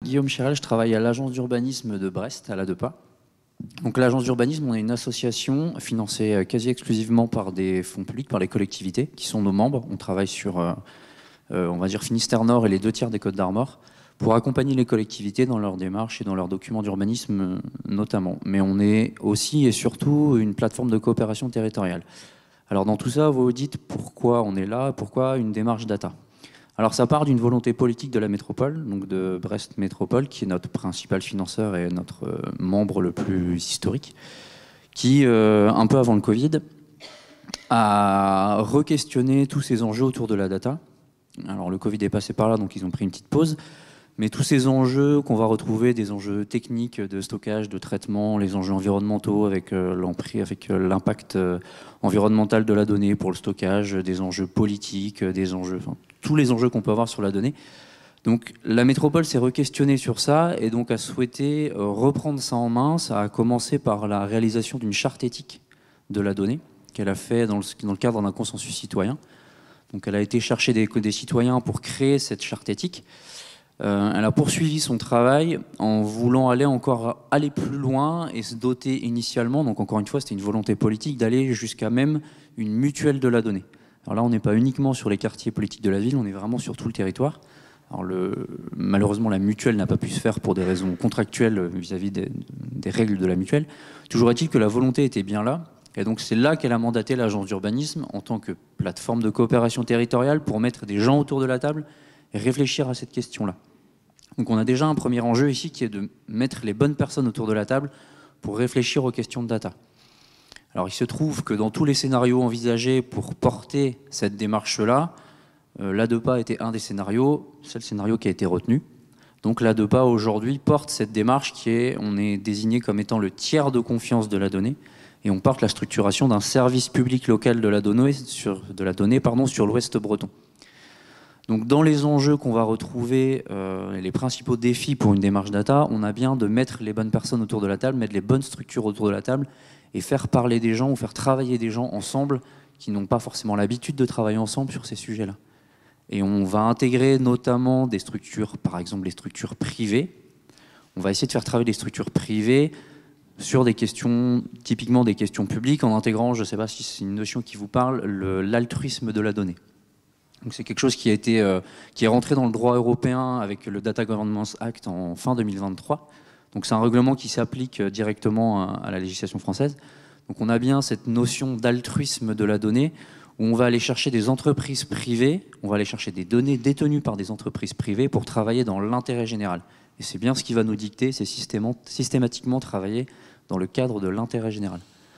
Guillaume Chérel, je travaille à l'agence d'urbanisme de Brest, à l'ADEPA. Donc l'agence d'urbanisme, on est une association financée quasi exclusivement par des fonds publics, par les collectivités, qui sont nos membres. On travaille sur, on va dire, Finistère Nord et les 2 tiers des Côtes d'Armor, pour accompagner les collectivités dans leurs démarches et dans leurs documents d'urbanisme notamment. Mais on est aussi et surtout une plateforme de coopération territoriale. Alors dans tout ça, vous vous dites pourquoi on est là, pourquoi une démarche data. Alors ça part d'une volonté politique de la métropole, donc de Brest Métropole, qui est notre principal financeur et notre membre le plus historique, qui, un peu avant le Covid, a re-questionné tous ces enjeux autour de la data. Alors le Covid est passé par là, donc ils ont pris une petite pause. Mais tous ces enjeux qu'on va retrouver, des enjeux techniques de stockage, de traitement, les enjeux environnementaux avec l'impact environnemental de la donnée pour le stockage, des enjeux politiques, des enjeux, enfin, tous les enjeux qu'on peut avoir sur la donnée. Donc la métropole s'est re-questionnée sur ça et donc a souhaité reprendre ça en main. Ça a commencé par la réalisation d'une charte éthique de la donnée qu'elle a fait dans le cadre d'un consensus citoyen. Donc elle a été chercher des citoyens pour créer cette charte éthique. Elle a poursuivi son travail en voulant aller plus loin et se doter initialement, donc encore une fois c'était une volonté politique, d'aller jusqu'à même une mutuelle de la donnée. Alors là on n'est pas uniquement sur les quartiers politiques de la ville, on est vraiment sur tout le territoire. Alors malheureusement la mutuelle n'a pas pu se faire pour des raisons contractuelles vis-à-vis des règles de la mutuelle. Toujours est-il que la volonté était bien là, et donc c'est là qu'elle a mandaté l'agence d'urbanisme en tant que plateforme de coopération territoriale pour mettre des gens autour de la table et réfléchir à cette question-là. Donc on a déjà un premier enjeu ici qui est de mettre les bonnes personnes autour de la table pour réfléchir aux questions de data. Alors il se trouve que dans tous les scénarios envisagés pour porter cette démarche-là, l'ADEPA était un des scénarios, c'est le scénario qui a été retenu. Donc l'ADEPA aujourd'hui porte cette démarche on est désigné comme étant le tiers de confiance de la donnée et on porte la structuration d'un service public local de la donnée sur l'Ouest breton. Donc dans les enjeux qu'on va retrouver, les principaux défis pour une démarche data, on a bien de mettre les bonnes personnes autour de la table, mettre les bonnes structures autour de la table et faire parler des gens ou faire travailler des gens ensemble qui n'ont pas forcément l'habitude de travailler ensemble sur ces sujets-là. Et on va intégrer notamment des structures, par exemple les structures privées. On va essayer de faire travailler les structures privées sur des questions, typiquement des questions publiques, en intégrant, je ne sais pas si c'est une notion qui vous parle, l'altruisme de la donnée. Donc c'est quelque chose qui est rentré dans le droit européen avec le Data Governance Act en fin 2023. Donc c'est un règlement qui s'applique directement à la législation française. Donc on a bien cette notion d'altruisme de la donnée où on va aller chercher des entreprises privées, on va aller chercher des données détenues par des entreprises privées pour travailler dans l'intérêt général. Et c'est bien ce qui va nous dicter, c'est systématiquement travailler dans le cadre de l'intérêt général.